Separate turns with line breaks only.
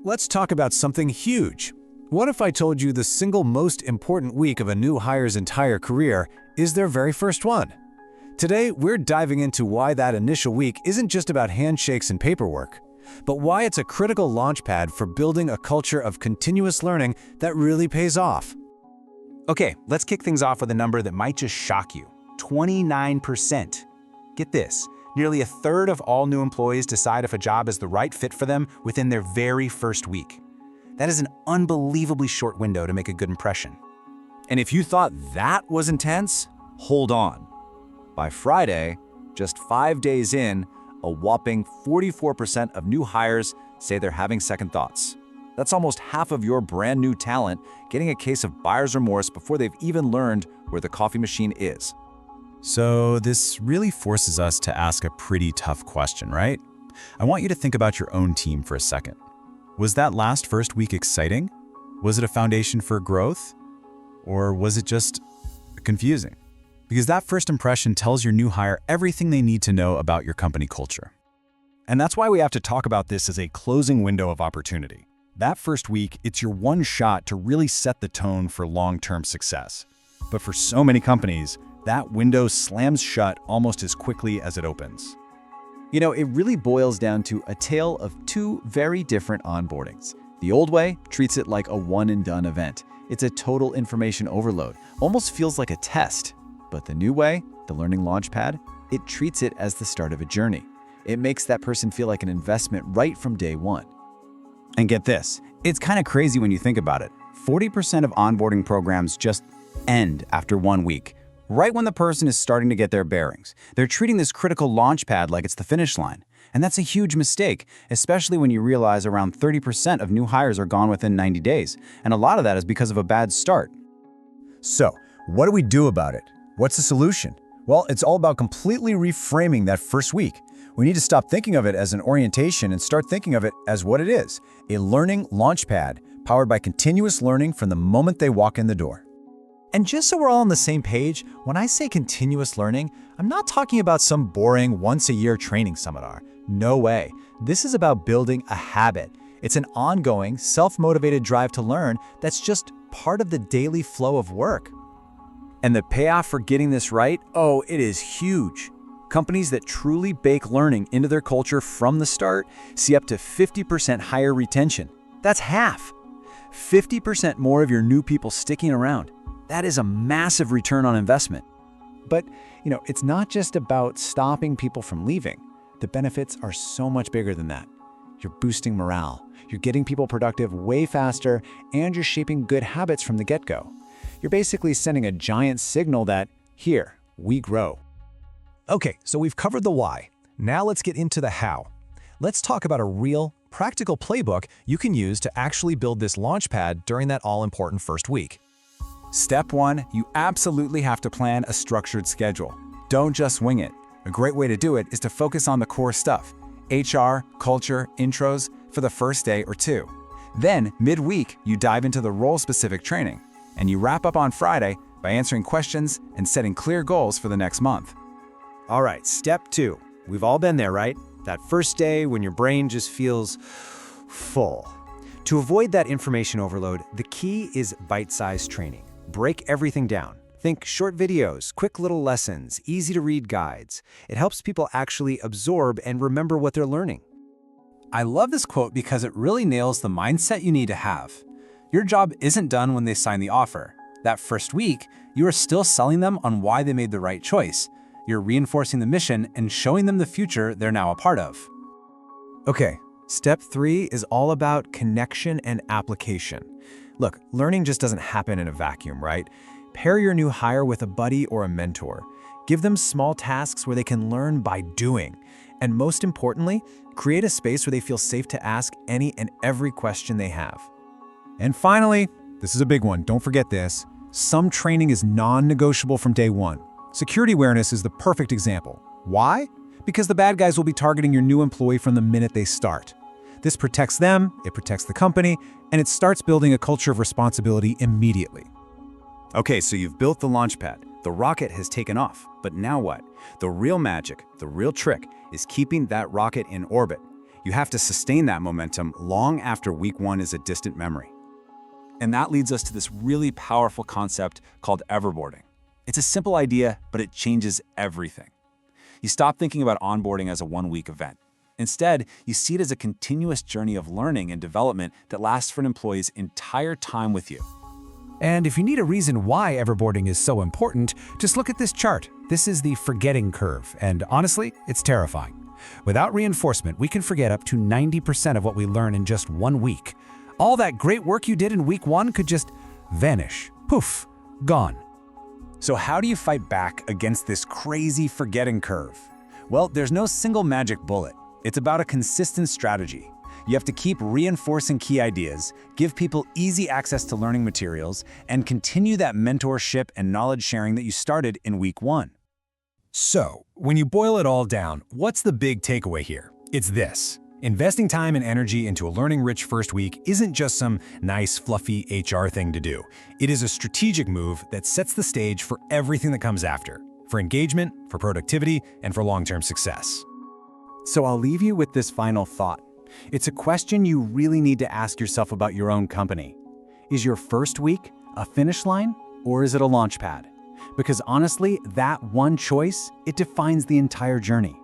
let's talk about something huge. What if I told you the single most important week of a new hire's entire career is their very first one? Today, we're diving into why that initial week isn't just about handshakes and paperwork, but why it's a critical launchpad for building a culture of continuous learning that really pays off.
Okay, let's kick things off with a number that might just shock you. 29%. Get this, nearly a third of all new employees decide if a job is the right fit for them within their very first week. That is an unbelievably short window to make a good impression.
And if you thought that was intense, hold on. By Friday, just 5 days in, a whopping 44% of new hires say they're having second thoughts. That's almost half of your brand new talent getting a case of buyer's remorse before they've even learned where the coffee machine is.
So this really forces us to ask a pretty tough question, right? I want you to think about your own team for a second. Was that last first week exciting? Was it a foundation for growth? Or was it just confusing? Because that first impression tells your new hire everything they need to know about your company culture.
And that's why we have to talk about this as a closing window of opportunity. That first week, it's your one shot to really set the tone for long-term success. But for so many companies, that window slams shut almost as quickly as it opens.
You know, it really boils down to a tale of two very different onboardings. The old way treats it like a one-and-done event. It's a total information overload, almost feels like a test. But the new way, the Learning Launchpad, it treats it as the start of a journey. It makes that person feel like an investment right from day one.
And get this, it's kind of crazy when you think about it. 40% of onboarding programs just end after 1 week, right when the person is starting to get their bearings. They're treating this critical launchpad like it's the finish line. And that's a huge mistake, especially when you realize around 30% of new hires are gone within 90 days. And a lot of that is because of a bad start.
So, what do we do about it? What's the solution? Well, it's all about completely reframing that first week. We need to stop thinking of it as an orientation and start thinking of it as what it is, a learning launchpad powered by continuous learning from the moment they walk in the door. And just so we're all on the same page, when I say continuous learning, I'm not talking about some boring once-a-year training seminar. No way. This is about building a habit. It's an ongoing, self-motivated drive to learn that's just part of the daily flow of work. And the payoff for getting this right, oh, it is huge. Companies that truly bake learning into their culture from the start see up to 50% higher retention. That's half. 50% more of your new people sticking around. That is a massive return on investment. But, it's not just about stopping people from leaving. The benefits are so much bigger than that. You're boosting morale, you're getting people productive way faster, and you're shaping good habits from the get-go. You're basically sending a giant signal that, here, we grow. Okay, so we've covered the why. Now let's get into the how. Let's talk about a real, practical playbook you can use to actually build this launchpad during that all-important first week.
Step 1, you absolutely have to plan a structured schedule. Don't just wing it. A great way to do it is to focus on the core stuff, HR, culture, intros, for the first day or two. Then, midweek, you dive into the role-specific training, and you wrap up on Friday by answering questions and setting clear goals for the next month.
All right, step 2. We've all been there, right? That first day when your brain just feels full. To avoid that information overload, the key is bite-sized training. Break everything down. Think short videos, quick little lessons, easy-to-read guides. It helps people actually absorb and remember what they're learning.
I love this quote because it really nails the mindset you need to have. Your job isn't done when they sign the offer. That first week, you are still selling them on why they made the right choice. You're reinforcing the mission and showing them the future they're now a part of.
Okay, step 3 is all about connection and application. Look, learning just doesn't happen in a vacuum, right? Pair your new hire with a buddy or a mentor. Give them small tasks where they can learn by doing. And most importantly, create a space where they feel safe to ask any and every question they have. And finally, this is a big one, don't forget this, some training is non-negotiable from day one. Security awareness is the perfect example. Why? Because the bad guys will be targeting your new employee from the minute they start. This protects them, it protects the company, and it starts building a culture of responsibility immediately.
Okay, so you've built the launchpad. The rocket has taken off. But now what? The real magic, the real trick, is keeping that rocket in orbit.
You have to sustain that momentum long after week 1 is a distant memory. And that leads us to this really powerful concept called everboarding. It's a simple idea, but it changes everything. You stop thinking about onboarding as a one-week event. Instead, you see it as a continuous journey of learning and development that lasts for an employee's entire time with you.
And if you need a reason why everboarding is so important, just look at this chart. This is the forgetting curve, and honestly, it's terrifying. Without reinforcement, we can forget up to 90% of what we learn in just 1 week. All that great work you did in week 1 could just vanish. Poof, gone.
So how do you fight back against this crazy forgetting curve? Well, there's no single magic bullet. It's about a consistent strategy. You have to keep reinforcing key ideas, give people easy access to learning materials, and continue that mentorship and knowledge sharing that you started in week 1.
So, when you boil it all down, what's the big takeaway here? It's this. Investing time and energy into a learning-rich first week isn't just some nice, fluffy HR thing to do. It is a strategic move that sets the stage for everything that comes after, for engagement, for productivity, and for long-term success.
So I'll leave you with this final thought. It's a question you really need to ask yourself about your own company. Is your first week a finish line, or is it a launch pad? Because honestly, that one choice, it defines the entire journey.